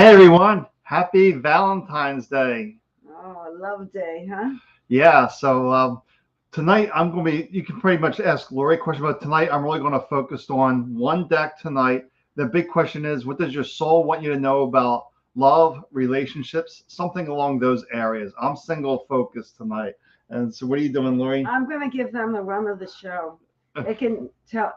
Hey everyone, happy Valentine's Day. Oh, a love day, huh? Yeah, so tonight I'm going to be, you can pretty much ask Lori a question, but tonight I'm really going to focus on one deck tonight. The big question is, what does your soul want you to know about love, relationships, something along those areas? I'm single focused tonight. And so what are you doing, Lori? I'm going to give them the run of the show. They can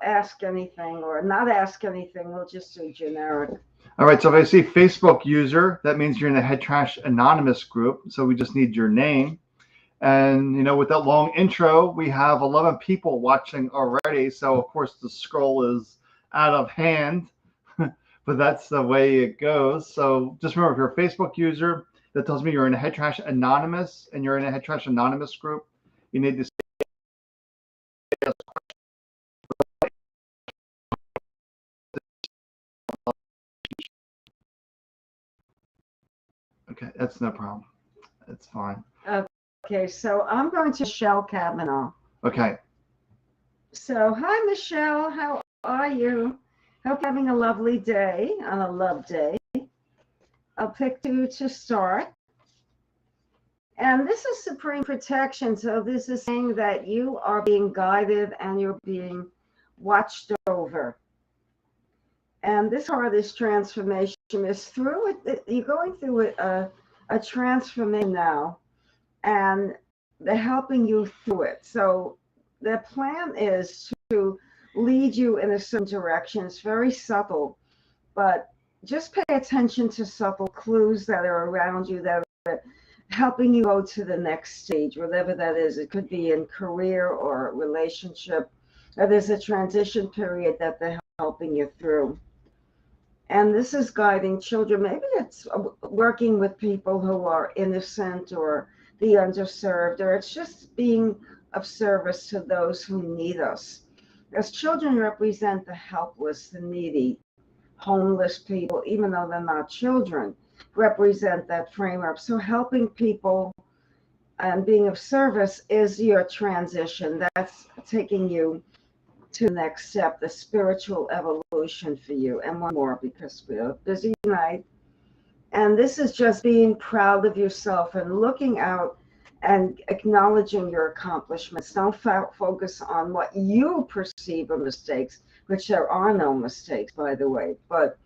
ask anything or not ask anything. We'll just do generic. All right, so if I see Facebook user, that means you're in the Head Trash Anonymous group. So we just need your name. And, with that long intro, we have 11 people watching already. So, of course, the scroll is out of hand, but that's the way it goes. So just remember, if you're a Facebook user, that tells me you're in a Head Trash Anonymous and you're in a Head Trash Anonymous group. You need to say yes. Okay, that's no problem. It's fine. Okay, so I'm going to Michelle Kavanaugh. Okay. So, hi, Michelle. How are you? Hope you're having a lovely day on a love day. I'll pick you to start. And this is Supreme Protection. So this is saying that you are being guided and you're being watched over. And this part of this transformation is through it. You're going through a transformation now, and they're helping you through it. So the plan is to lead you in a certain direction. It's very subtle, but just pay attention to subtle clues that are around you that are helping you go to the next stage, whatever that is. It could be in career or relationship, or there's a transition period that they're helping you through. And this is guiding children. Maybe it's working with people who are innocent or the underserved, or it's just being of service to those who need us. As children represent the helpless, the needy, homeless people, even though they're not children, represent that framework. So helping people and being of service is your transition. That's taking you to the next step, the spiritual evolution for you. And one more, because we're a busy night. And this is just being proud of yourself and looking out and acknowledging your accomplishments. Don't focus on what you perceive are mistakes, which there are no mistakes, by the way, but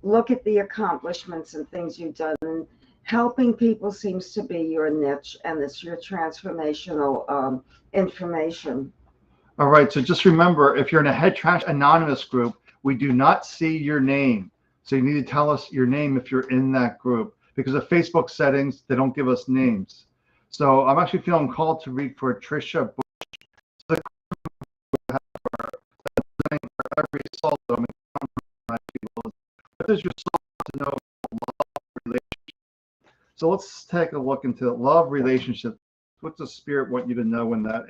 look at the accomplishments and things you've done. And helping people seems to be your niche, and it's your transformational information. All right, so just remember, if you're in a Head Trash Anonymous group, we do not see your name. So you need to tell us your name if you're in that group, because of Facebook settings, they don't give us names. So I'm actually feeling called to read for Tricia Bush. Every soul that I'm in, what does your soul want to know about love relationship? So let's take a look into love relationship. What's the spirit want you to know in that?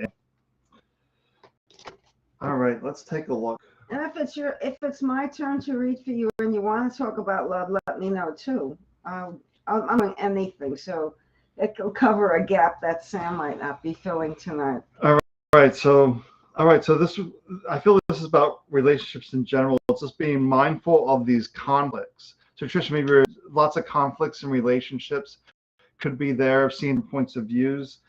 All right, let's take a look. And if it's my turn to read for you and you want to talk about love, let me know too. I'm on anything, so it will cover a gap that Sam might not be filling tonight. All right, so this, I feel this is about relationships in general. It's just being mindful of these conflicts. So Tricia, maybe there's lots of conflicts in relationships could be there, seeing points of views,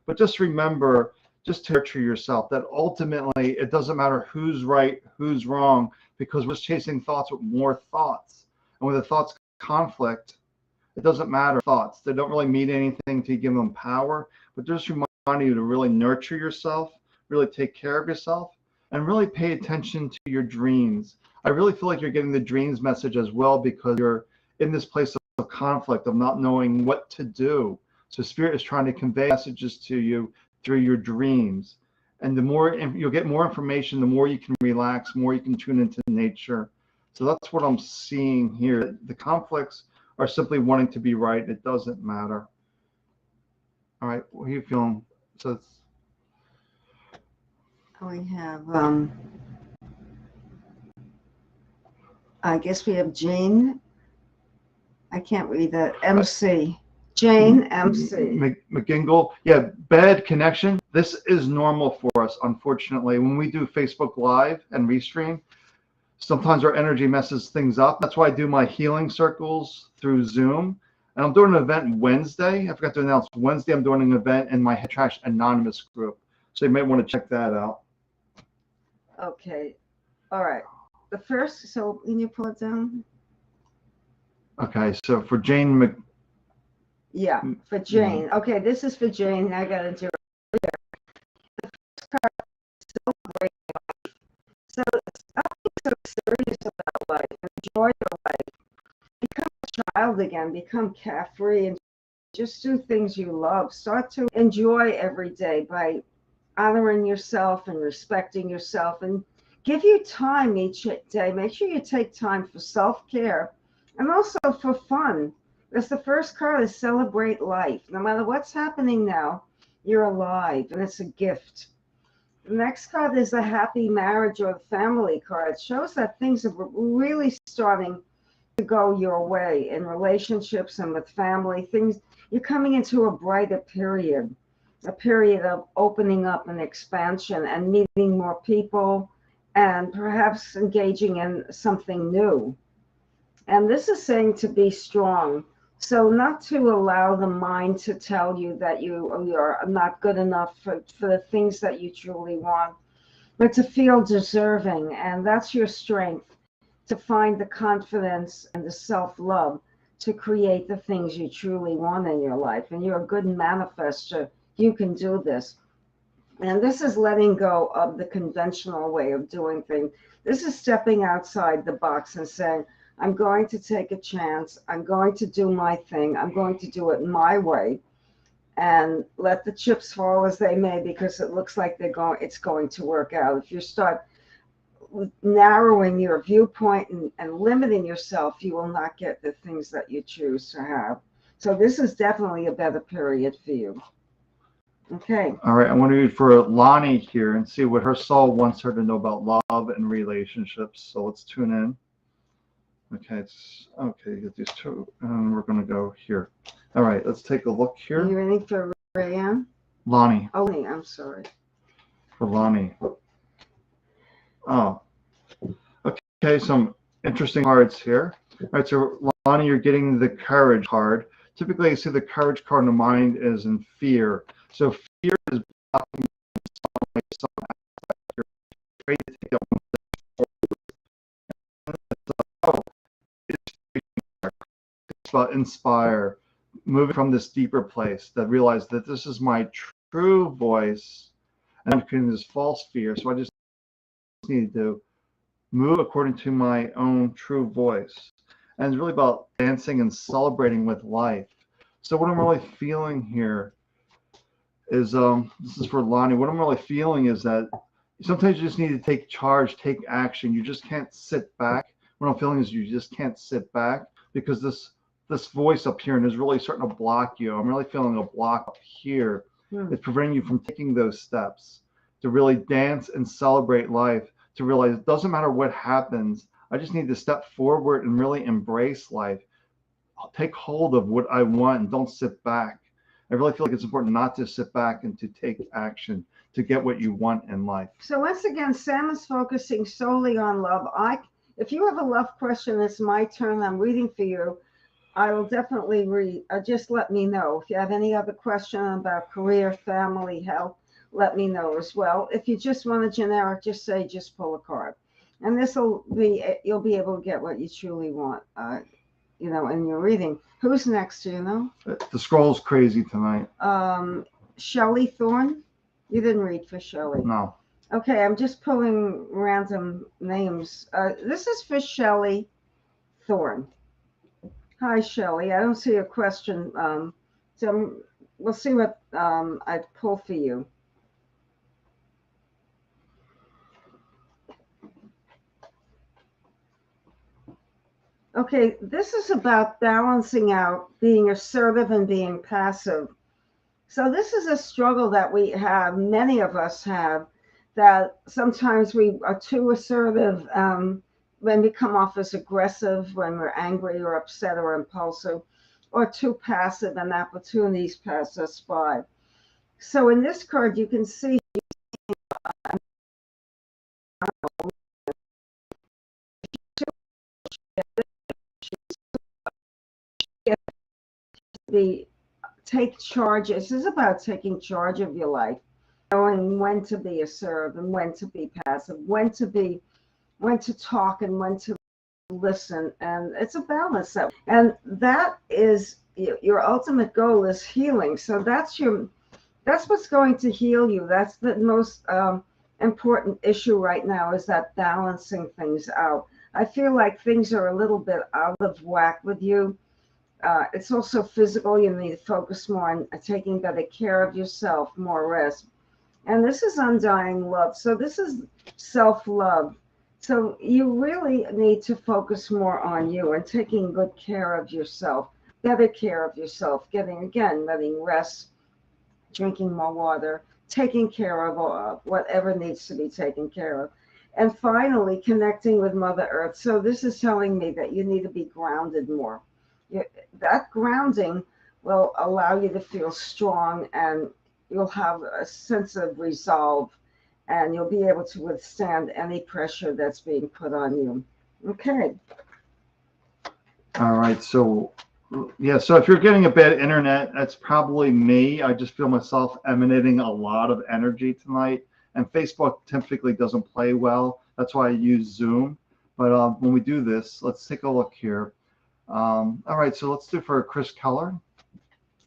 but just remember, just to nurture yourself, that ultimately it doesn't matter who's right, who's wrong, because we're just chasing thoughts with more thoughts. And when the thoughts conflict, it doesn't matter thoughts. They don't really mean anything to give them power, but just remind you to really nurture yourself, really take care of yourself, and really pay attention to your dreams. I really feel like you're getting the dreams message as well, because you're in this place of conflict, of not knowing what to do. So Spirit is trying to convey messages to you through your dreams. And the more you'll get more information, the more you can relax, more you can tune into nature. So that's what I'm seeing here. The conflicts are simply wanting to be right. It doesn't matter. All right, what are you feeling? So it's, we have I guess we have Jane. I can't read that. MC. Jane MC. McGingle. Yeah, bad connection. This is normal for us, unfortunately. When we do Facebook Live and Restream, sometimes our energy messes things up. That's why I do my healing circles through Zoom. And I'm doing an event Wednesday. I forgot to announce. Wednesday, I'm doing an event in my Head Trash Anonymous group. So you might want to check that out. Okay. All right. The first, so can you pull it down? Okay, so for Jane Yeah, for Jane. Okay, this is for Jane. I got to do it. The first card is celebrate life. So stop being so serious about life. Enjoy your life. Become a child again. Become carefree and just do things you love. Start to enjoy every day by honoring yourself and respecting yourself, and give you time each day. Make sure you take time for self-care and also for fun. Because the first card is celebrate life. No matter what's happening now, you're alive, and it's a gift. The next card is a happy marriage or family card. It shows that things are really starting to go your way in relationships and with family. Things, you're coming into a brighter period, a period of opening up and expansion and meeting more people and perhaps engaging in something new. And this is saying to be strong. So not to allow the mind to tell you that you're not good enough for the things that you truly want, but to feel deserving. And that's your strength, to find the confidence and the self-love to create the things you truly want in your life. And you're a good manifester. You can do this. And this is letting go of the conventional way of doing things. This is stepping outside the box and saying, I'm going to take a chance. I'm going to do my thing. I'm going to do it my way, and let the chips fall as they may, because it looks like it's going to work out. If you start narrowing your viewpoint and limiting yourself, you will not get the things that you choose to have. So this is definitely a better period for you. Okay. All right, I want to read for Lonnie here and see what her soul wants her to know about love and relationships. So let's tune in. Okay, okay, you get these two, and we're going to go here. All right, let's take a look here. Are you ready for Rayanne? Lonnie. Oh, I'm sorry. For Lonnie. Oh, okay, some interesting cards here. All right, so Lonnie, you're getting the courage card. Typically, you see the courage card in the mind is in fear. So fear is blocking some aspect. You're afraid to take that one step forward. It's about inspire, moving from this deeper place that realize that this is my true voice, and I'm creating this false fear. So I just need to move according to my own true voice. And it's really about dancing and celebrating with life. So what I'm really feeling here is, this is for Lonnie, what I'm really feeling is that sometimes you just need to take charge, take action. You just can't sit back. What I'm feeling is you just can't sit back, because this voice up here and is really starting to block you. I'm really feeling a block up here. It's preventing you from taking those steps to really dance and celebrate life, to realize it doesn't matter what happens. I just need to step forward and really embrace life. I'll take hold of what I want and don't sit back. I really feel like it's important not to sit back and to take action to get what you want in life. So once again, Sam is focusing solely on love. If you have a love question, it's my turn. I'm reading for you. I will definitely read. Just let me know. If you have any other question about career, family, health, let me know as well. If you just want a generic, just pull a card. And you'll be able to get what you truly want, in your reading. Who's next, do you know? The scroll's crazy tonight. Shelley Thorne? You didn't read for Shelley. No. Okay, I'm just pulling random names. This is for Shelley Thorne. Hi, Shelley. I don't see a question. We'll see what I pull for you. Okay, this is about balancing out being assertive and being passive. So this is a struggle that we have, many of us have, that sometimes we are too assertive when we come off as aggressive, when we're angry or upset or impulsive, or too passive and opportunities pass us by. So in this card, you can see take charge. This is about taking charge of your life, knowing when to be assertive and when to be passive, when to talk and when to listen, and it's a balance. And that is your ultimate goal is healing. So that's what's going to heal you. That's the most important issue right now, is that balancing things out. I feel like things are a little bit out of whack with you. It's also physical. You need to focus more on taking better care of yourself, more rest. And this is undying love. So this is self-love. So you really need to focus more on you and taking good care of yourself, better care of yourself, letting rest, drinking more water, taking care of whatever needs to be taken care of. And finally, connecting with Mother Earth. So this is telling me that you need to be grounded more. That grounding will allow you to feel strong, and you'll have a sense of resolve, and you'll be able to withstand any pressure that's being put on you. Okay. All right. So, yeah. So if you're getting a bad internet, that's probably me. I just feel myself emanating a lot of energy tonight, and Facebook typically doesn't play well. That's why I use Zoom. But when we do this, let's take a look here. All right. So let's do for Chris Keller.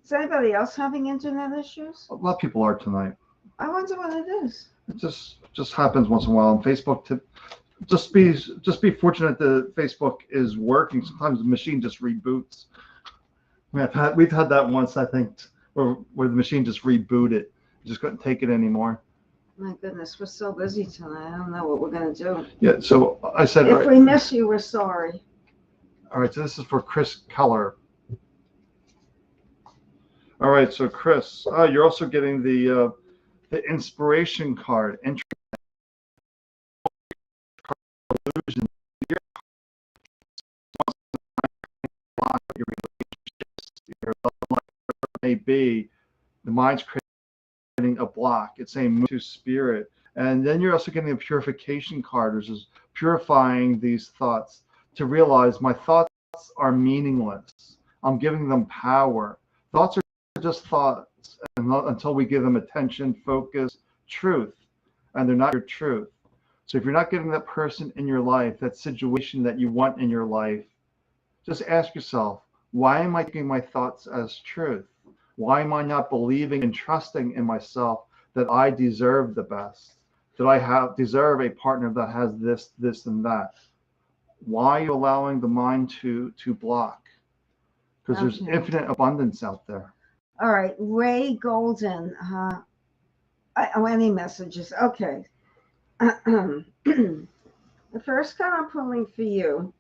Is anybody else having internet issues? A lot of people are tonight. I wonder what it is. It just happens once in a while. And Facebook, just be fortunate that Facebook is working. Sometimes the machine just reboots. We've had that once, I think, where the machine just rebooted. Just couldn't take it anymore. My goodness, we're so busy tonight. I don't know what we're going to do. Yeah. So I said, if we miss you, we're sorry. All right. So this is for Chris Keller. All right. So Chris, you're also getting the inspiration card. Illusion. Your love life may be, the mind's creating a block. It's saying move to spirit. And then you're also getting a purification card, which is purifying these thoughts to realize my thoughts are meaningless. I'm giving them power. Thoughts are just thoughts until we give them attention, focus, truth, and they're not your truth. So if you're not getting that person in your life, that situation that you want in your life, just ask yourself, why am I taking my thoughts as truth? Why am I not believing and trusting in myself that I deserve the best? That I deserve a partner that has this, this, and that? Why are you allowing the mind to block? Because there's infinite abundance out there. All right, Ray Golden. Any messages? Okay. The first card I'm pulling for you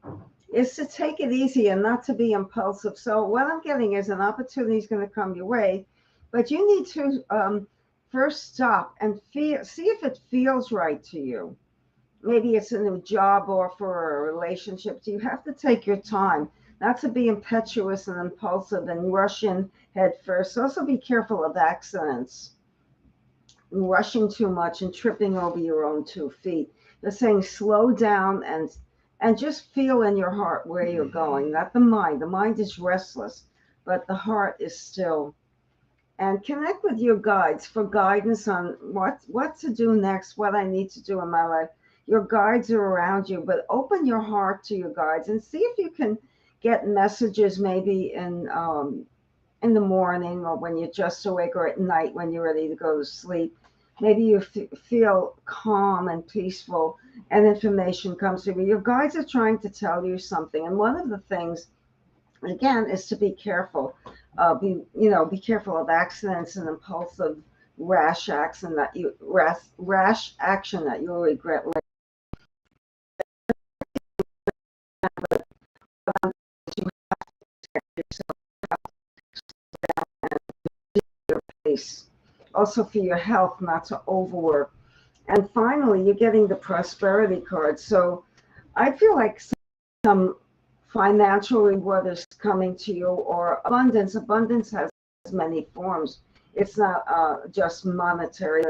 is to take it easy and not to be impulsive. So what I'm getting is an opportunity is going to come your way, but you need to first stop and see if it feels right to you. Maybe it's a new job offer or a relationship. So you have to take your time, not to be impetuous and impulsive and rush in head first. Also be careful of accidents, rushing too much and tripping over your own 2 feet. They're saying slow down and just feel in your heart where you're going, not the mind. The mind is restless, but the heart is still. And connect with your guides for guidance on what to do next, what I need to do in my life. Your guides are around you, but open your heart to your guides and see if you can get messages maybe in the morning, or when you're just awake, or at night when you're ready to go to sleep. Maybe you feel calm and peaceful, and information comes to you. Your guides are trying to tell you something. And one of the things, again, is to be careful. Be careful of accidents and impulsive, rash action that you regret later. You have to protect yourself. Also for your health, not to overwork. And finally, you're getting the prosperity card. So I feel like some financial reward is coming to you, or abundance. Abundance has many forms. It's not just monetary.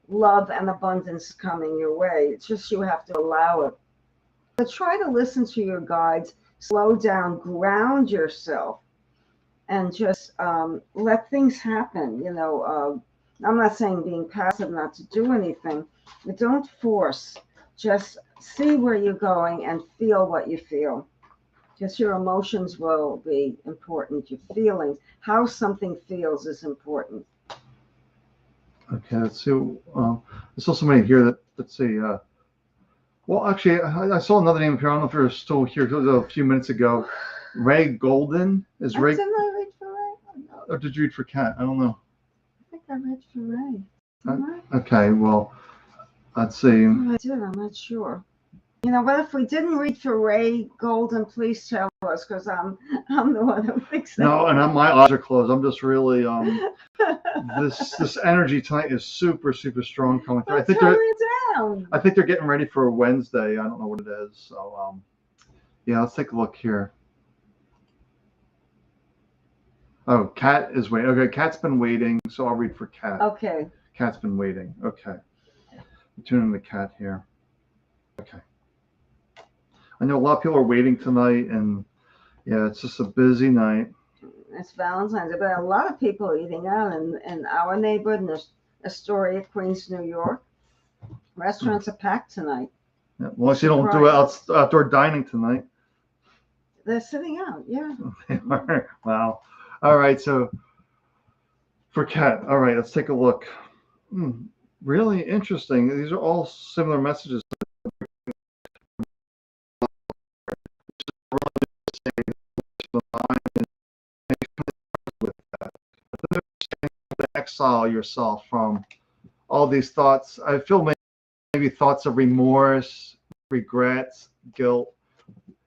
Love and abundance coming your way. It's just you have to allow it. But try to listen to your guides. Slow down, ground yourself. and just let things happen. I'm not saying being passive, not to do anything, but don't force. Just see where you're going and feel what you feel. Just your emotions will be important. Your feelings, how something feels, is important. Okay, let's see. I saw somebody here that, let's see. Well, actually, I saw another name here. I don't know if you're still here. It was a few minutes ago. Ray Golden. Is Ray? Didn't I read for Ray? Oh, no. Or did you read for Kat? I don't know. I think I read for Ray. Didn't Okay, well, let's see. I? I did. I'm not sure. What if we didn't read for Ray Golden? Please tell us, because I'm the one who thinks that. No, and my eyes are closed. I'm just really this energy tonight is super strong coming through. I think they're getting ready for Wednesday. I don't know what it is. So yeah, let's take a look here. Oh, Kat is waiting. Okay, Kat's been waiting, so I'll read for Kat. Okay. Kat's been waiting. Okay. Tune in the Kat here. Okay. I know a lot of people are waiting tonight, and yeah, it's just a busy night. It's Valentine's Day, but a lot of people are eating out in our neighborhood in Astoria, Queens, New York. Restaurants are packed tonight. Yeah, unless you don't do outdoor dining tonight. They're sitting out, yeah. Wow. All right, so for Kat, all right, let's take a look. Really interesting. These are all similar messages. Exile yourself from all these thoughts. I feel maybe thoughts of remorse, regrets, guilt.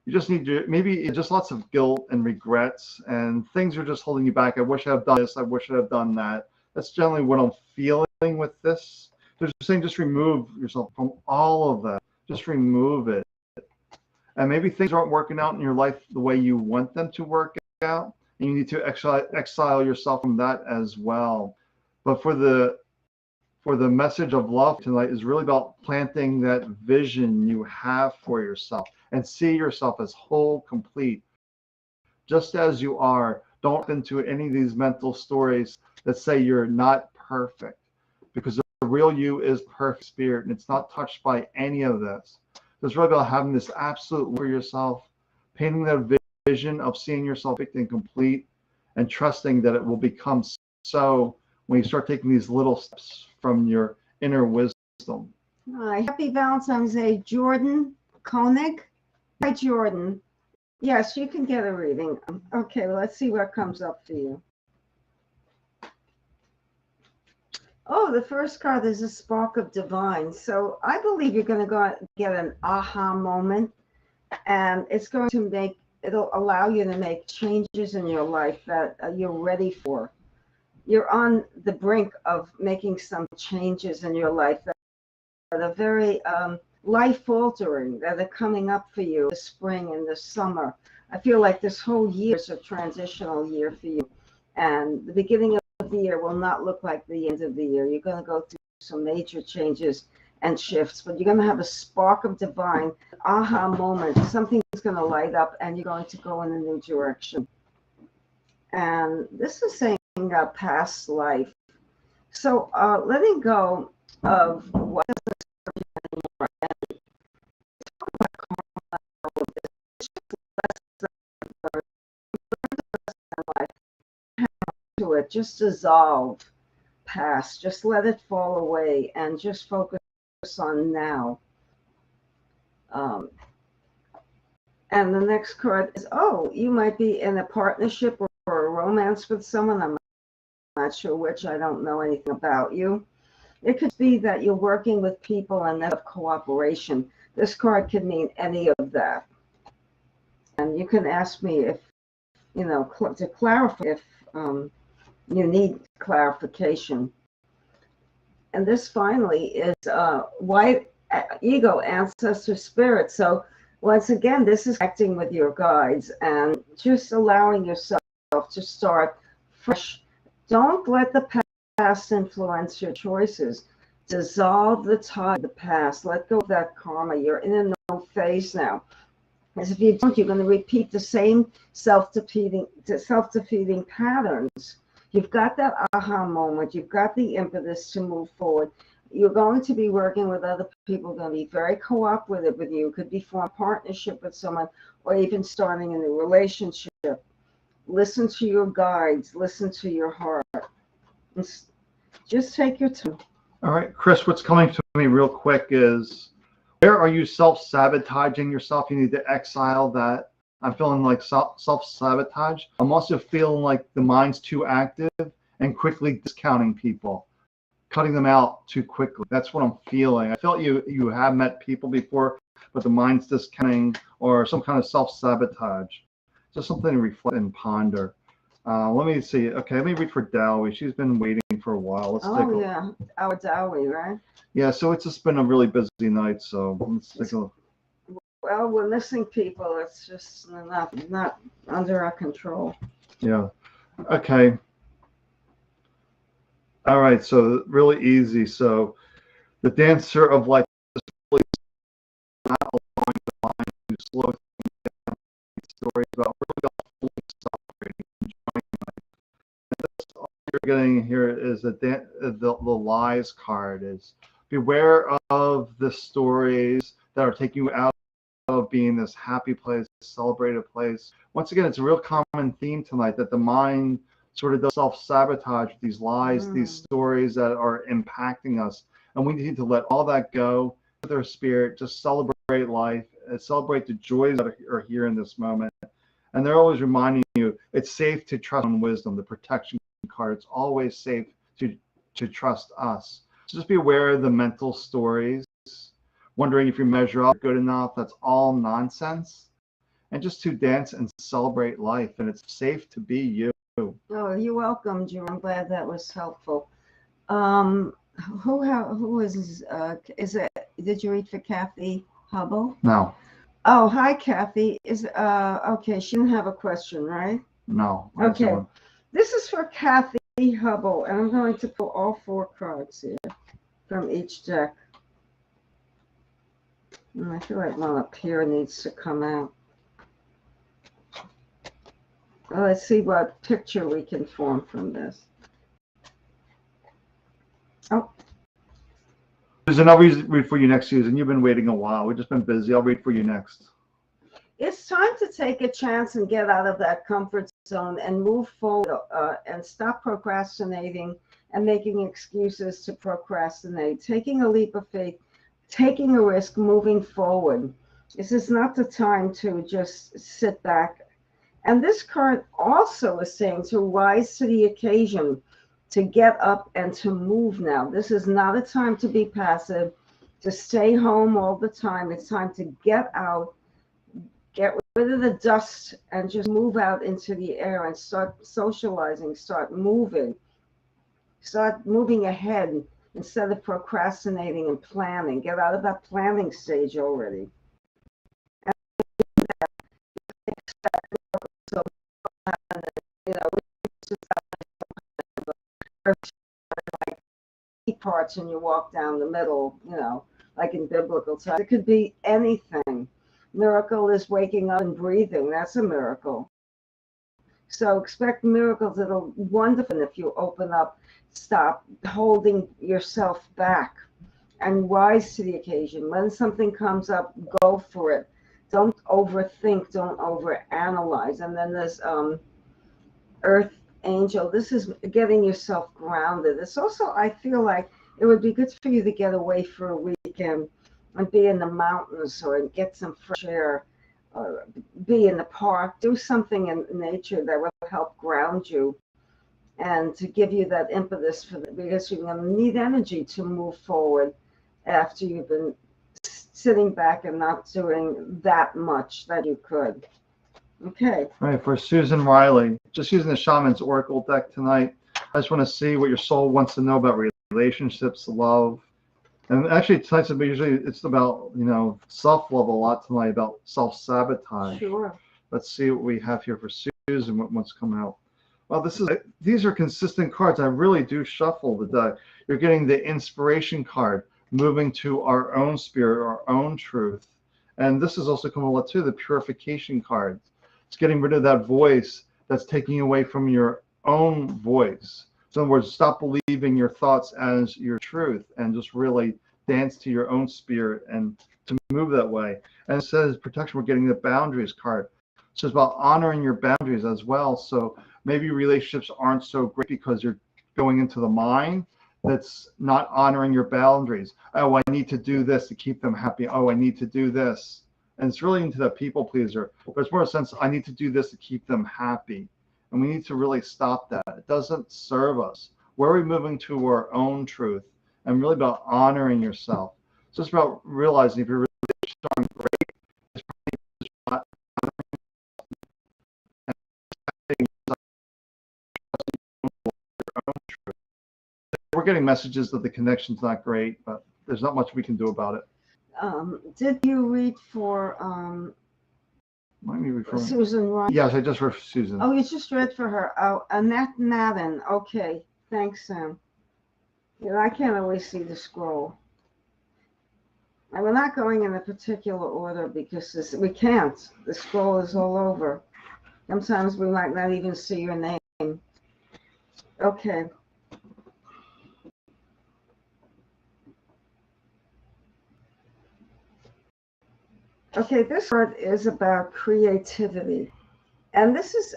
You just need to, maybe just lots of guilt and regrets, and things are just holding you back. I wish I had done this. I wish I had done that. That's generally what I'm feeling with this. They're saying just remove yourself from all of that. Just remove it. And maybe things aren't working out in your life the way you want them to work out, and you need to exile yourself from that as well. But for the message of love tonight is really about planting that vision you have for yourself and see yourself as whole, complete, just as you are. Don't fit into any of these mental stories that say you're not perfect, because the real you is perfect spirit, and it's not touched by any of this. It's really about having this absolute love for yourself, painting that vision of seeing yourself perfect and complete, and trusting that it will become so when you start taking these little steps from your inner wisdom. Hi, happy Valentine's Day, Jordan Koenig. Hi, Jordan. Yes, you can get a reading. Okay, well, let's see what comes up for you. Oh, the first card is a spark of divine. So I believe you're going to go get an aha moment, and it'll allow you to make changes in your life that you're ready for. You're on the brink of making some changes in your life that are very life-altering, that are coming up for you this spring and this summer. I feel like this whole year is a transitional year for you, and the beginning of the year will not look like the end of the year. You're going to go through some major changes and shifts, but you're going to have a spark of divine aha moment. Something's going to light up, and you're going to go in a new direction. And this is saying past life. So letting go of what doesn't serve you anymore. And talk about karma, all of this. It's just less to it. Just dissolve past. Just let it fall away and just focus on now. And the next card is, you might be in a partnership or a romance with someone. I'm not sure which. I don't know anything about you. It could be that you're working with people and have cooperation. This card could mean any of that. And you can ask me if, to clarify if you need clarification. And this finally is white ego, ancestor spirit. So once again, this is acting with your guides and just allowing yourself to start fresh. Don't let the past influence your choices. Dissolve the tie of the past. Let go of that karma. You're in a new phase now. Because if you don't, you're going to repeat the same self-defeating patterns. You've got that aha moment. You've got the impetus to move forward. You're going to be working with other people, going to be very cooperative with you. Could be forming a partnership with someone or even starting a new relationship. Listen to your guides. Listen to your heart. Just take your time. All right, Chris, what's coming to me real quick is, where are you self-sabotaging yourself? You need to exile that. I'm feeling like self-sabotage. I'm also feeling like the mind's too active and quickly discounting people, cutting them out too quickly. That's what I'm feeling. I felt you have met people before, but the mind's discounting or some kind of self-sabotage. Just something to reflect and ponder. Let me see. Okay, let me read for Dowie. She's been waiting for a while. Let's take a, yeah, our Dowie, right? Yeah, so it's just been a really busy night, so let's take a look. Well, we're missing people. It's just not under our control. Yeah. Okay. All right, so really easy. So the dancer of life is really not allowing the mind to slow down stories about really all fully celebrating, enjoying life. And that's all you're getting here is the lies card is beware of the stories that are taking you out of being this happy place, celebrated place. Once again, it's a real common theme tonight that the mind sort of does self-sabotage with these lies, these stories that are impacting us. And we need to let all that go with our spirit, just celebrate life, and celebrate the joys that are here in this moment. And they're always reminding you it's safe to trust in wisdom, the protection card. It's always safe to trust us. So just be aware of the mental stories, wondering if you measure up good enough. That's all nonsense. And just to dance and celebrate life. And it's safe to be you. Oh, you're welcome, Drew. I'm glad that was helpful. Who is it? Did you read for Kathy Hubble? No. Oh, hi, Kathy. Okay, she didn't have a question, right? No. Okay. This is for Kathy Hubble, and I'm going to pull all 4 cards here from each deck. And I feel like one up here needs to come out. Well, let's see what picture we can form from this. Oh. Susan, I'll read for you next, Susan. You've been waiting a while. We've just been busy. I'll read for you next. It's time to take a chance and get out of that comfort zone and move forward and stop procrastinating and making excuses to procrastinate. Taking a leap of faith, taking a risk, moving forward. This is not the time to just sit back. And this card also is saying to rise to the occasion, to get up and to move now. This is not a time to be passive, to stay home all the time. It's time to get out, get rid of the dust, and just move out into the air and start socializing, start moving ahead instead of procrastinating and planning. Get out of that planning stage already. So, you know, like parts and you walk down the middle, you know, like in biblical times. It could be anything. Miracle is waking up and breathing. That's a miracle. So expect miracles that are wonderful if you open up, stop holding yourself back, and rise to the occasion. When something comes up, go for it. Don't overthink, don't overanalyze. And then there's Earth Angel. This is getting yourself grounded. It's also, I feel like it would be good for you to get away for a weekend and be in the mountains or get some fresh air, or be in the park, do something in nature that will help ground you and to give you that impetus because you're going to need energy to move forward after you've been sitting back and not doing that much that you could. Okay. All right, for Susan Riley, just using the Shaman's Oracle deck tonight, I just want to see what your soul wants to know about relationships, love. And actually, tonight's usually it's about, you know, self-love a lot tonight, about self-sabotage. Sure. Let's see what we have here for Susan, what's coming out. Well, these are consistent cards. I really do shuffle the deck. You're getting the inspiration card, moving to our own spirit, our own truth, And this is also coming a lot too, the purification cards. It's getting rid of that voice that's taking away from your own voice. So in other words, stop believing your thoughts as your truth and just really dance to your own spirit and to move that way. And it says protection, we're getting the boundaries card. So it's about honoring your boundaries as well. So maybe relationships aren't so great because you're going into the mind that's not honoring your boundaries. Oh, I need to do this to keep them happy. Oh, I need to do this. And it's really into the people pleaser. But it's more a sense, I need to do this to keep them happy. And we need to really stop that. It doesn't serve us. Where are we moving to our own truth? And really about honoring yourself. So it's about realizing if you're really strong, great, it's probably not your own truth. We're getting messages that the connection's not great, but there's not much we can do about it. Did you read for Susan Ryan? Yes, I just read for Susan. Oh, you just read for her. Oh, Annette Madden. Okay, thanks, Sam. You know, I can't always see the scroll. And we're not going in a particular order because we can't. The scroll is all over. Sometimes we might not even see your name. Okay. Okay, this part is about creativity. And this is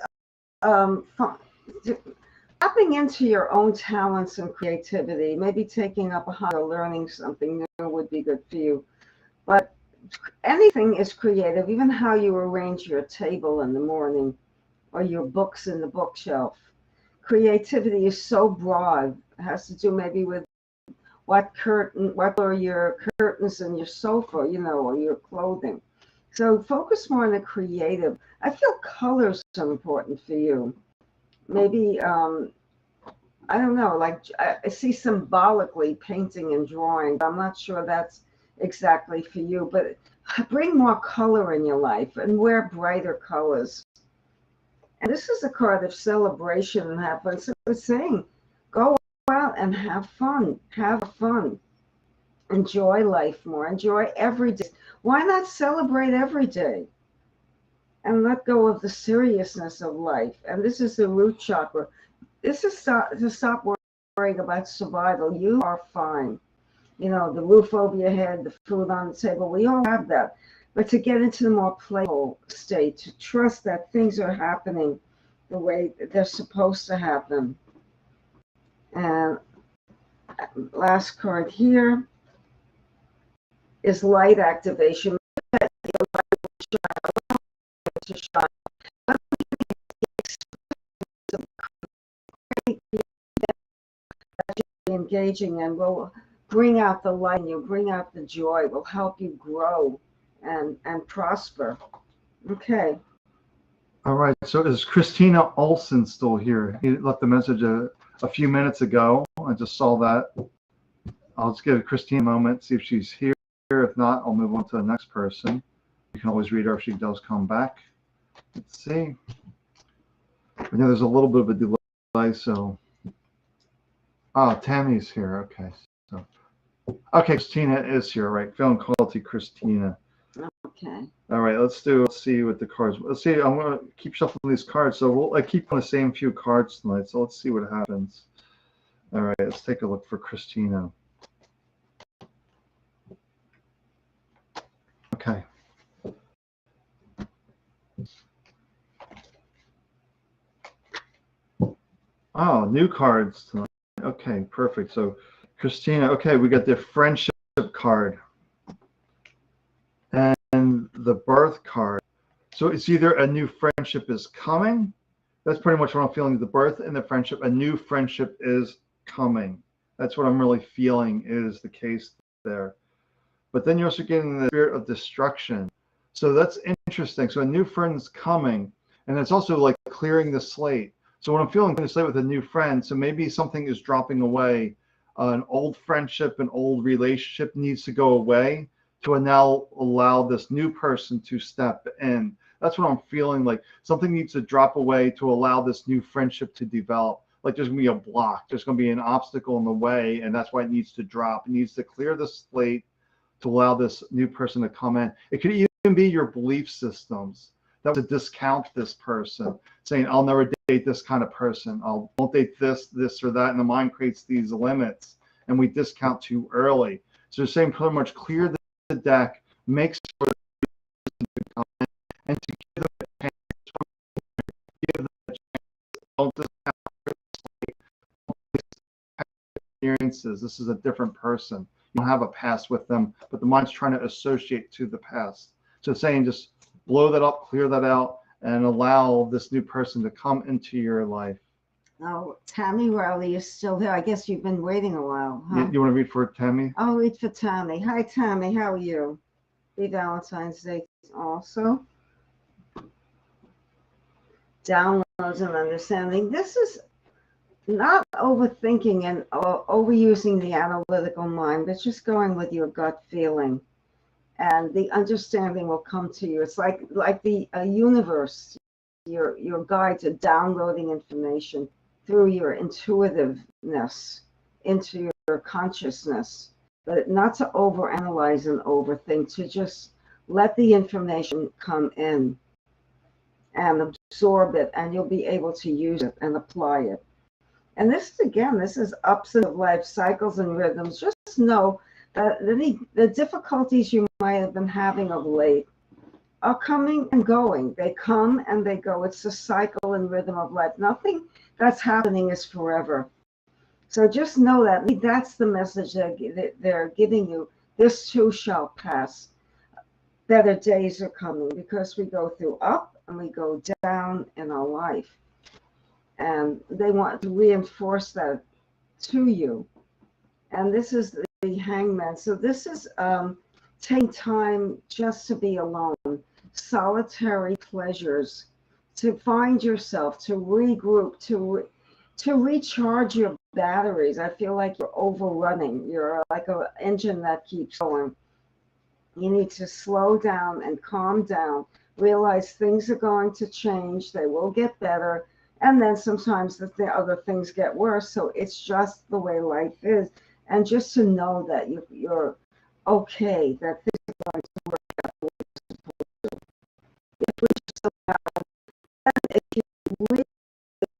tapping into your own talents and creativity. Maybe taking up a hobby or learning something new would be good for you. But anything is creative, even how you arrange your table in the morning or your books in the bookshelf. Creativity is so broad. It has to do maybe with what are your curtains in your sofa, you know, or your clothing. So focus more on the creative. I feel colors are important for you. Maybe, I don't know, like I see symbolically painting and drawing. I'm not sure that's exactly for you, but bring more color in your life and wear brighter colors. And this is a card of celebration and have fun. So it's saying, go out and have fun. Have fun. Enjoy life more. Enjoy every day. Why not celebrate every day? And let go of the seriousness of life. And this is the root chakra. This is to stop worrying about survival. You are fine. You know, the roof over your head, the food on the table, we all have that. But to get into the more playful state, to trust that things are happening the way they're supposed to happen. And last card here is light activation. To shine. Engaging and will bring out the light in you, bring out the joy, will help you grow and prosper. Okay. All right. So is Christina Olson still here? He left a message a few minutes ago. I just saw that. I'll just give Christina a moment, see if she's here. If not, I'll move on to the next person. You can always read her if she does come back. Let's see. I know there's a little bit of a delay, so. Oh, Tammy's here. Okay. So, okay, Christina is here, right? Feeling quality, Christina. Okay. All right, let's see what the cards. Let's see. I'm gonna keep shuffling these cards, so we'll keep on the same few cards tonight. So let's see what happens. All right, let's take a look for Christina. Okay. Oh, new cards tonight. Okay, perfect. So, Christina, okay, we got the friendship card and the birth card. So it's either a new friendship is coming. That's pretty much what I'm feeling. The birth and the friendship, a new friendship is coming. That's what I'm really feeling is the case there. But then you're also getting the spirit of destruction. So that's interesting. So a new friend's coming, and it's also like clearing the slate. So what I'm feeling the slate with a new friend, so maybe something is dropping away. An old friendship, an old relationship needs to go away to now allow this new person to step in. That's what I'm feeling like. Something needs to drop away to allow this new friendship to develop. Like there's gonna be a block, there's gonna be an obstacle in the way, and that's why it needs to drop. It needs to clear the slate to allow this new person to come in. It could even be your belief systems that would discount this person, saying, I'll never date this kind of person. I won't date this, this, or that. And the mind creates these limits, and we discount too early. So they're saying pretty much clear the deck, make sure and to give them a chance, give them a chance, don't discount experiences. This is a different person. You don't have a past with them, but the mind's trying to associate to the past. So saying just blow that up, clear that out, and allow this new person to come into your life. Oh, Tammy Rowley is still there. I guess you've been waiting a while, huh? You want to read for Tammy? I'll read for Tammy. Hi, Tammy. How are you? Be Valentine's Day also. Downloads and understanding. This is not overthinking and overusing the analytical mind, but just going with your gut feeling, and the understanding will come to you. It's like the universe, your guides are downloading information through your intuitiveness into your consciousness, but not to overanalyze and overthink, to just let the information come in and absorb it, and you'll be able to use it and apply it. And this is ups and life cycles and rhythms. Just know that the difficulties you might have been having of late are coming and going. They come and they go. It's the cycle and rhythm of life. Nothing that's happening is forever. So just know that that's the message that they're giving you. This too shall pass. Better days are coming, because we go through up and we go down in our life. And they want to reinforce that to you. And this is the Hangman. So this is taking time just to be alone, solitary pleasures, to find yourself, to regroup, to recharge your batteries. I feel like you're overrunning. You're like an engine that keeps going. You need to slow down and calm down, realize things are going to change. They will get better. And then sometimes the other things get worse. So it's just the way life is. And just to know that you're okay, that things are going to work out the way it's supposed to. If we just allow, and if you really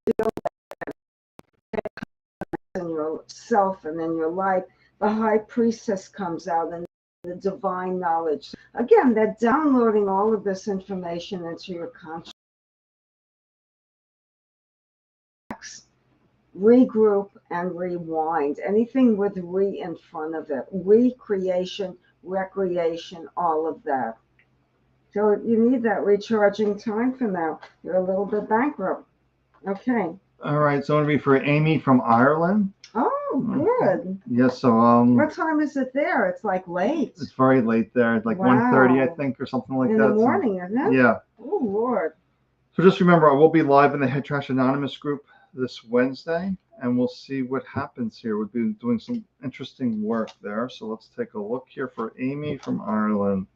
feel that in yourself and in your life, the high priestess comes out, and the divine knowledge. Again, they're downloading all of this information into your consciousness. Regroup and rewind. Anything with re in front of it. Recreation, recreation, all of that. So you need that recharging time for now. You're a little bit bankrupt. Okay. All right, so it'll be for Amy from Ireland. Oh, good. Yes, so what time is it there? It's like late. It's very late there. It's like 1:30, I think, or something like that. In the morning, isn't it? Yeah. Oh, Lord. So just remember, I will be live in the Head Trash Anonymous group this Wednesday, and we'll see what happens here. We'll be doing some interesting work there. So let's take a look here for Amy from Ireland.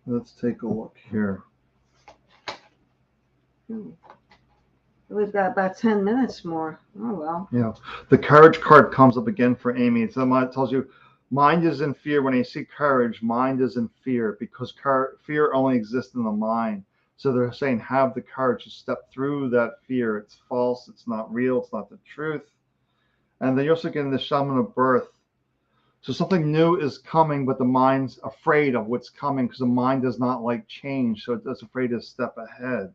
Let's take a look here. We've got about 10 minutes more. Oh, well. Yeah. The courage card comes up again for Amy. It tells you, mind is in fear. When you see courage, mind is in fear, because fear only exists in the mind. So they're saying, have the courage to step through that fear. It's false. It's not real. It's not the truth. And then you're also getting the shaman of birth. So something new is coming, but the mind's afraid of what's coming, because the mind does not like change. So it's afraid to step ahead.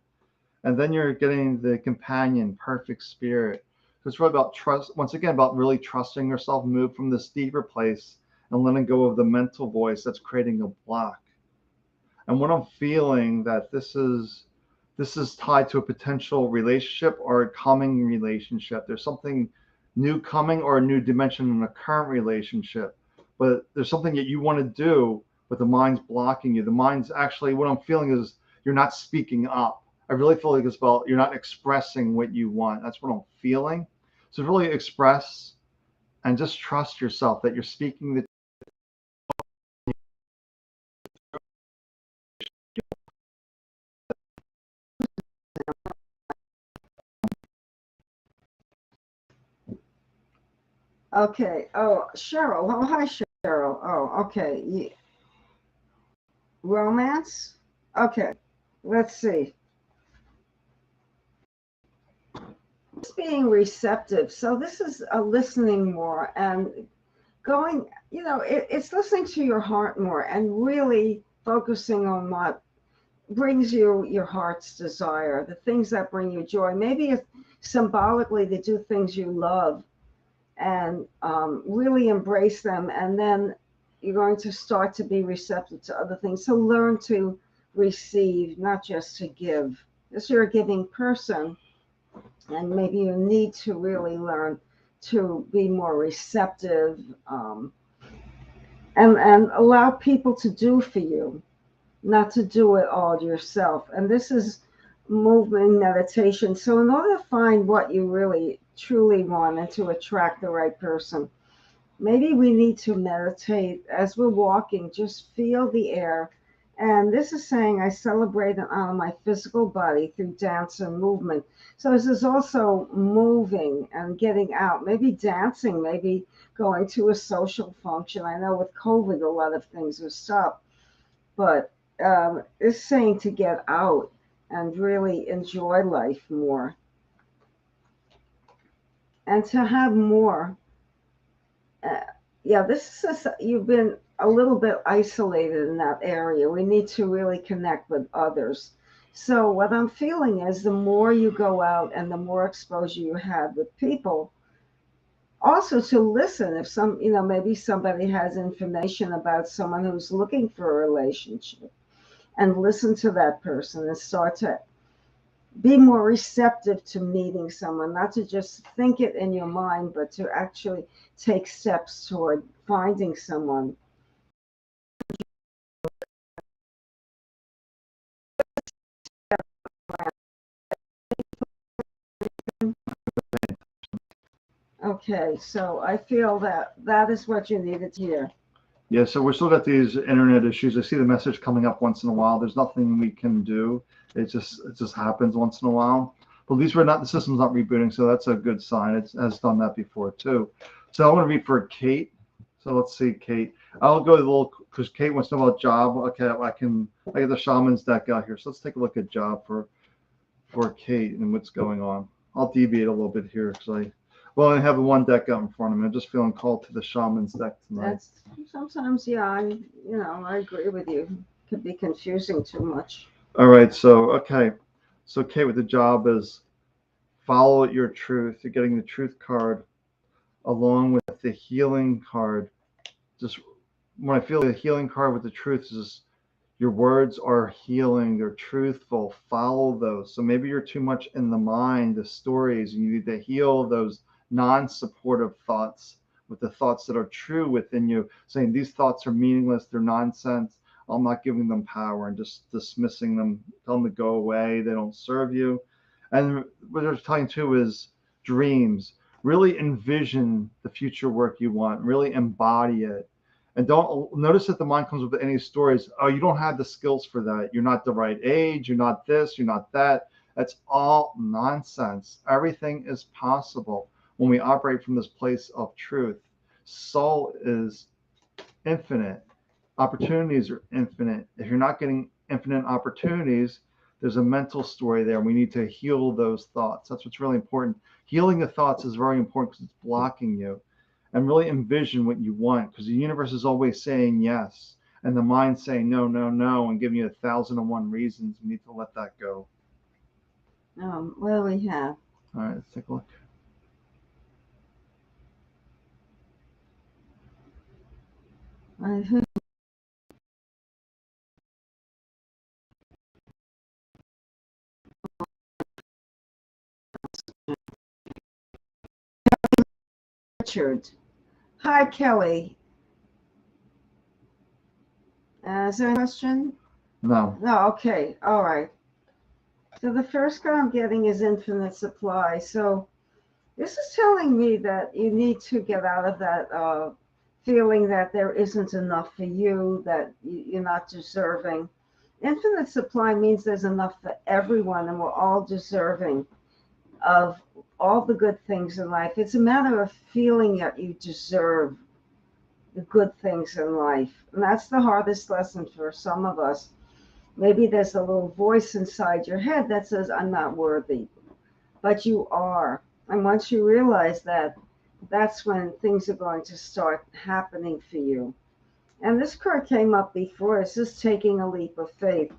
And then you're getting the companion, perfect spirit. So it's really about trust. Once again, about really trusting yourself, move from this deeper place and letting go of the mental voice that's creating a block. And what I'm feeling that this is tied to a potential relationship or a coming relationship. There's something new coming, or a new dimension in a current relationship. But there's something that you want to do, but the mind's blocking you. The mind's actually, what I'm feeling is you're not speaking up. I really feel like it's about you're not expressing what you want. That's what I'm feeling. So really express and just trust yourself that you're speaking the Okay. Oh, Cheryl. Oh, hi, Cheryl. Oh, okay. Romance? Okay, let's see. It's being receptive. So this is a listening more and going, it's listening to your heart more and really focusing on what brings you your heart's desire, the things that bring you joy. Maybe it's symbolically to do things you love and really embrace them. And then you're going to start to be receptive to other things. So learn to receive, not just to give. If you're a giving person, and maybe you need to really learn to be more receptive, and allow people to do for you, not to do it all yourself. And this is movement meditation. So in order to find what you really truly want and to attract the right person, maybe we need to meditate as we're walking, just feel the air. And this is saying I celebrate and honor my physical body through dance and movement. So this is also moving and getting out, maybe dancing, maybe going to a social function. I know with COVID, a lot of things are stopped, but it's saying to get out and really enjoy life more and to have more. Uh, yeah, this is you've been a little bit isolated in that area. We need to really connect with others. So what I'm feeling is the more you go out and the more exposure you have with people, also to listen if maybe somebody has information about someone who's looking for a relationship, and listen to that person and start to be more receptive to meeting someone, not to just think it in your mind, but to actually take steps toward finding someone. Okay, so I feel that that is what you needed to hear. Yeah, so we're still got these internet issues. I see the message coming up once in a while. There's nothing we can do. It just happens once in a while. But at least the system's not rebooting, so that's a good sign. It has done that before too. So I want to read for Kate. So let's see, Kate. I'll go a little because Kate wants to know about job. Okay, I get the shaman's deck out here. So let's take a look at job for Kate and what's going on. I'll deviate a little bit here because I have one deck out in front of me. I'm just feeling called to the shaman's deck tonight. That's sometimes, yeah, I agree with you. It could be confusing too much. All right, so Kate, with the job is follow your truth. You're getting the truth card along with the healing card. Just when I feel the healing card with the truth is your words are healing, they're truthful. Follow those. So maybe you're too much in the mind, the stories, and you need to heal those non-supportive thoughts with the thoughts that are true within you, saying these thoughts are meaningless, they're nonsense. I'm not giving them power and just dismissing them, tell them to go away, they don't serve you. And what they're talking to is dreams. Really envision the future work you want, really embody it. And don't notice that the mind comes with any stories. Oh, you don't have the skills for that. You're not the right age. You're not this. You're not that. That's all nonsense. Everything is possible when we operate from this place of truth. Soul is infinite. Opportunities are infinite. If you're not getting infinite opportunities, there's a mental story there. We need to heal those thoughts. That's what's really important. Healing the thoughts is very important because it's blocking you. And really envision what you want because the universe is always saying yes. And the mind saying no, no, no, and giving you 1,001 reasons. We need to let that go. What do we have? All right, let's take a look. Richard. Hi, Kelly. Is there a question? No. No, okay. All right. So the first card I'm getting is infinite supply. So this is telling me that you need to get out of that feeling that there isn't enough for you, that you're not deserving. Infinite supply means there's enough for everyone, and we're all deserving of all the good things in life. It's a matter of feeling that you deserve the good things in life. And that's the hardest lesson for some of us. Maybe there's a little voice inside your head that says, I'm not worthy, but you are. And once you realize that, that's when things are going to start happening for you. And this card came up before. It's just taking a leap of faith.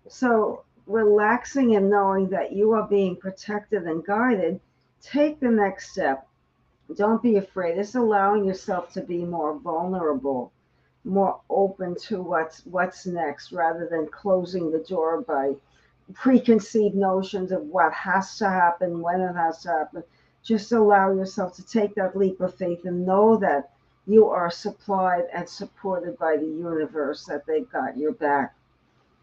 So relaxing and knowing that you are being protected and guided, take the next step. Don't be afraid. It's allowing yourself to be more vulnerable, more open to what's next, rather than closing the door by preconceived notions of what has to happen, when it has to happen. Just allow yourself to take that leap of faith and know that you are supplied and supported by the universe, that they've got your back.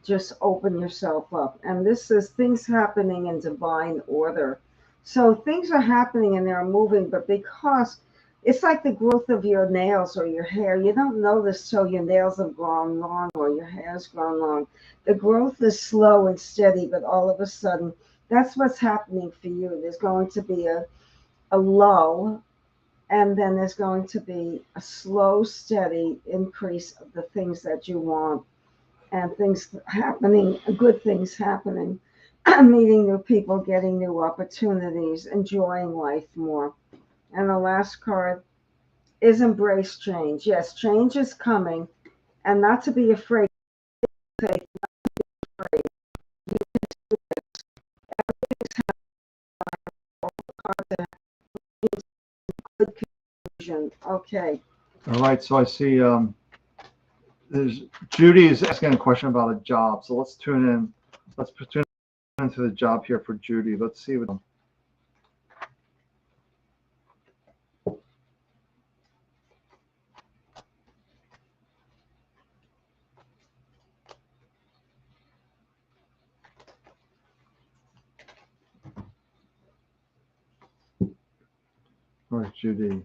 Just open yourself up. And this is things happening in divine order. So things are happening and they're moving, but because it's like the growth of your nails or your hair, you don't notice till your nails have grown long or your hair's grown long. The growth is slow and steady, but all of a sudden, that's what's happening for you. There's going to be a low, and then there's going to be a slow, steady increase of the things that you want, and things happening, good things happening, meeting new people, getting new opportunities, enjoying life more. And the last card is embrace change. Yes, change is coming, and not to be afraid. Faith, afraid. You can do this. Everything's happening. Good confusion. Okay. All right, so I see there's Judy is asking a question about a job. So let's tune in. Let's tune into the job here for Judy. Let's see what. All right, Judy.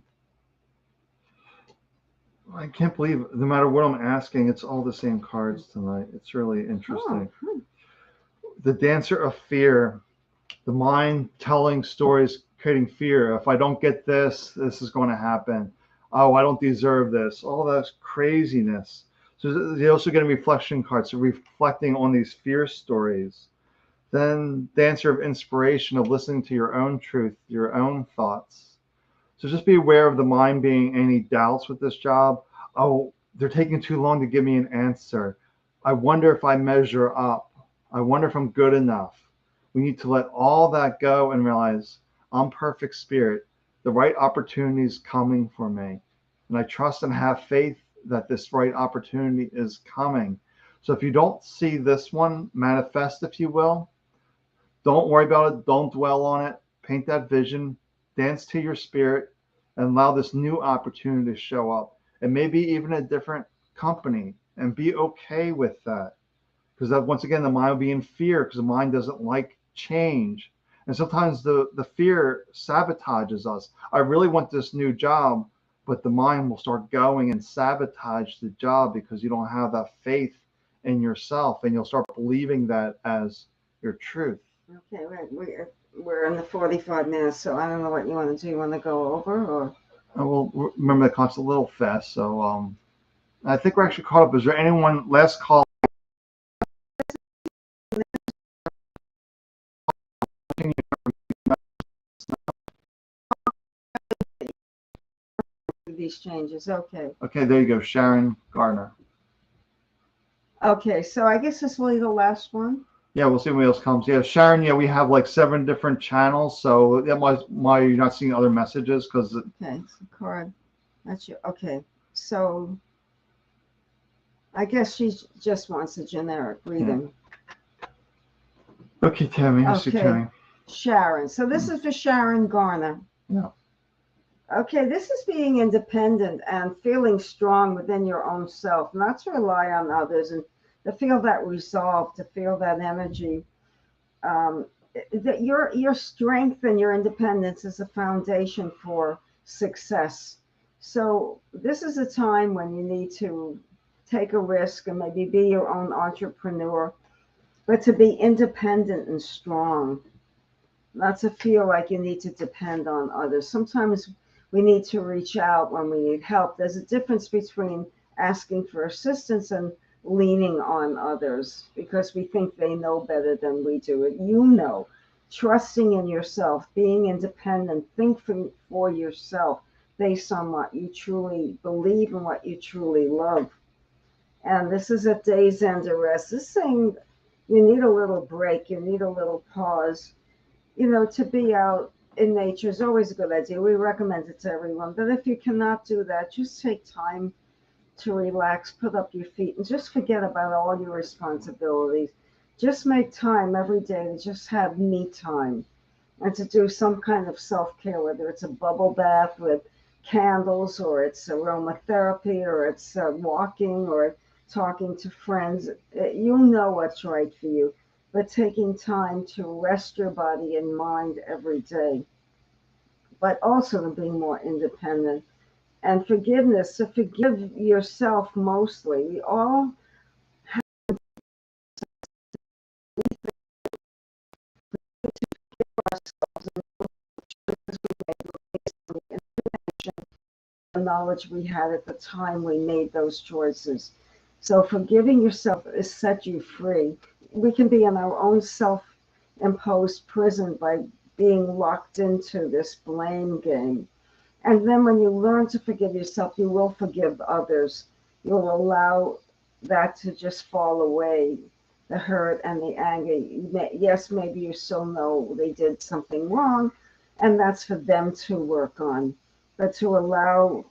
I can't believe no matter what I'm asking, it's all the same cards tonight. It's really interesting. Oh. The dancer of fear, the mind telling stories, creating fear. If I don't get this, this is going to happen. Oh, I don't deserve this. All that craziness. So they also get a reflection card, so reflecting on these fear stories. Then dancer of inspiration, of listening to your own truth, your own thoughts. So just be aware of the mind being any doubts with this job. Oh, they're taking too long to give me an answer. I wonder if I measure up. I wonder if I'm good enough. We need to let all that go and realize I'm perfect spirit. The right opportunity is coming for me. And I trust and have faith that this right opportunity is coming. So if you don't see this one manifest, if you will, don't worry about it. Don't dwell on it. Paint that vision, dance to your spirit, and allow this new opportunity to show up. And maybe even a different company, and be okay with that. Because that, once again, the mind will be in fear because the mind doesn't like change. And sometimes the fear sabotages us. I really want this new job, but the mind will start going and sabotage the job because you don't have that faith in yourself, and you'll start believing that as your truth. Okay, we're in the 45 minutes, so I don't know what you want to do. You want to go over, or? Well, remember the clock's a little fast, so I think we're actually caught up. Is there anyone last call? These changes. Okay. Okay, there you go, Sharon Gardner. Okay, so I guess this will be the last one. Yeah, we'll see when else comes. Yeah, Sharon. Yeah, we have like 7 different channels, so that was why you're not seeing other messages because. Okay, it's a card. That's you. Okay, so I guess she just wants a generic reading. Yeah. Okay, Tammy. I see Tammy. Sharon. So this is for Sharon Garner. Yeah. Okay, this is being independent and feeling strong within your own self, not to rely on others, and to feel that resolve, to feel that energy. That your strength and your independence is a foundation for success. So this is a time when you need to take a risk and maybe be your own entrepreneur, but to be independent and strong, not to feel like you need to depend on others. Sometimes we need to reach out when we need help. There's a difference between asking for assistance and leaning on others because we think they know better than we do. You know, trusting in yourself, being independent, think for yourself based on what you truly believe and what you truly love. And this is a day's end of rest. This saying you need a little break, you need a little pause. You know, to be out in nature is always a good idea. We recommend it to everyone. But if you cannot do that, just take time to relax, put up your feet, and just forget about all your responsibilities. Just make time every day to just have me time and to do some kind of self-care, whether it's a bubble bath with candles or it's aromatherapy or it's walking or talking to friends. You know what's right for you, but taking time to rest your body and mind every day, but also to be more independent. And forgiveness, to forgive yourself mostly. We all the knowledge we had at the time we made those choices. So forgiving yourself is set you free. We can be in our own self-imposed prison by being locked into this blame game. And then when you learn to forgive yourself, you will forgive others. You'll allow that to just fall away, the hurt and the anger. Yes, maybe you still know they did something wrong, and that's for them to work on. But to allow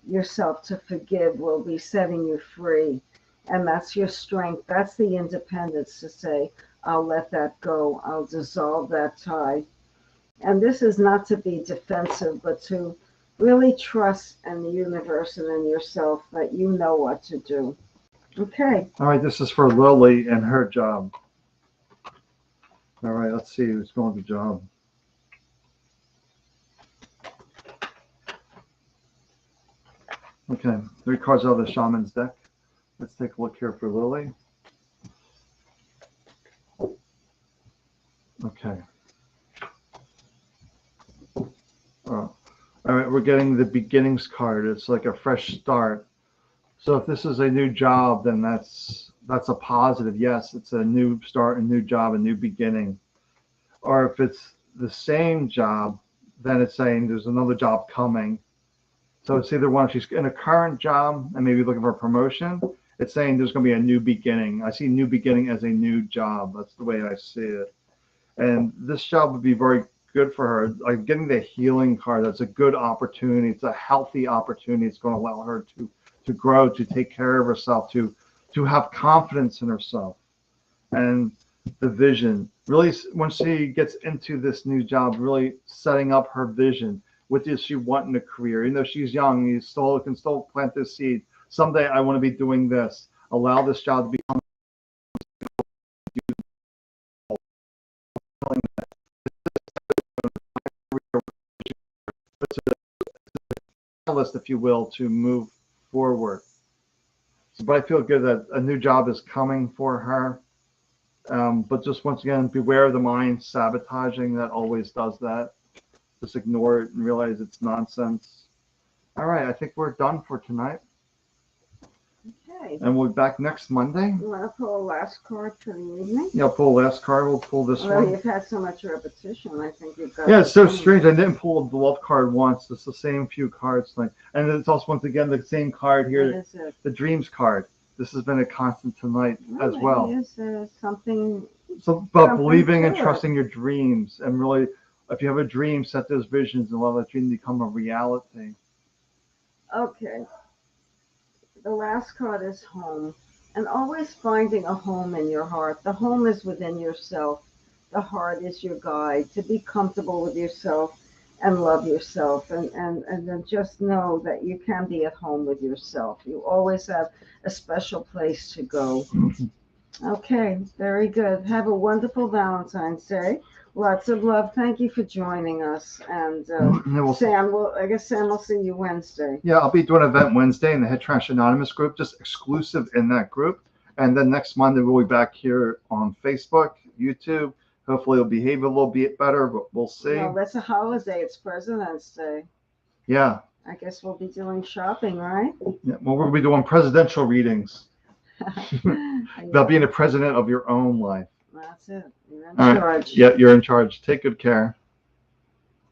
yourself to forgive will be setting you free. And that's your strength. That's the independence to say, I'll let that go. I'll dissolve that tie. And this is not to be defensive, but to really trust in the universe and in yourself that you know what to do. Okay. All right, this is for Lily and her job. All right, let's see who's going to the job. Okay, 3 cards out of the Shaman's deck. Let's take a look here for Lily. Okay. All right, we're getting the beginnings card. It's like a fresh start. So if this is a new job, then that's a positive. Yes, it's a new start, a new job, a new beginning. Or if it's the same job, then it's saying there's another job coming. So it's either one, if she's in a current job and maybe looking for a promotion, it's saying there's going to be a new beginning. I see new beginning as a new job. That's the way I see it. And this job would be very good for her. Like getting the healing card, that's a good opportunity. It's a healthy opportunity. It's going to allow her to grow, to take care of herself, to have confidence in herself. And the vision, really, when she gets into this new job, really setting up her vision. What does she want in a career? Even though she's young, you can still plant this seed. Someday I want to be doing this. Allow this job to become catalyst, if you will, to move forward. So, but I feel good that a new job is coming for her. But just once again, beware of the mind sabotaging. That always does that. Just ignore it and realize it's nonsense. All right, I think we're done for tonight. Okay. And we'll be back next Monday. You want to pull a last card for the evening? Yeah, I'll pull the last card. We'll pull this Well, one. you've had so much repetition. I think you've got. Yeah, it's so strange. I didn't pull the love card once. It's the same few cards tonight. And it's also, once again, the same card here. What is it? The dreams card. This has been a constant tonight as well. Is something. So about something believing and to it. trusting your dreams, and really, if you have a dream, set those visions and let that dream become a reality. Okay. The last card is home. And always finding a home in your heart. The home is within yourself. The heart is your guide. To be comfortable with yourself and love yourself. And then just know that you can be at home with yourself. You always have a special place to go. Okay, very good. Have a wonderful Valentine's Day. Lots of love. Thank you for joining us. And Sam, I guess Sam will see you Wednesday. Yeah, I'll be doing an event Wednesday in the Head Trash Anonymous group, just exclusive in that group. And then next Monday, we'll be back here on Facebook, YouTube. Hopefully, it'll behave a little bit better, but we'll see. Well, that's a holiday. It's President's Day. Yeah. I guess we'll be doing shopping, right? Yeah. Well, we'll be doing presidential readings about being a president of your own life. That's it. You're in All right. charge. Yeah, you're in charge. Take good care.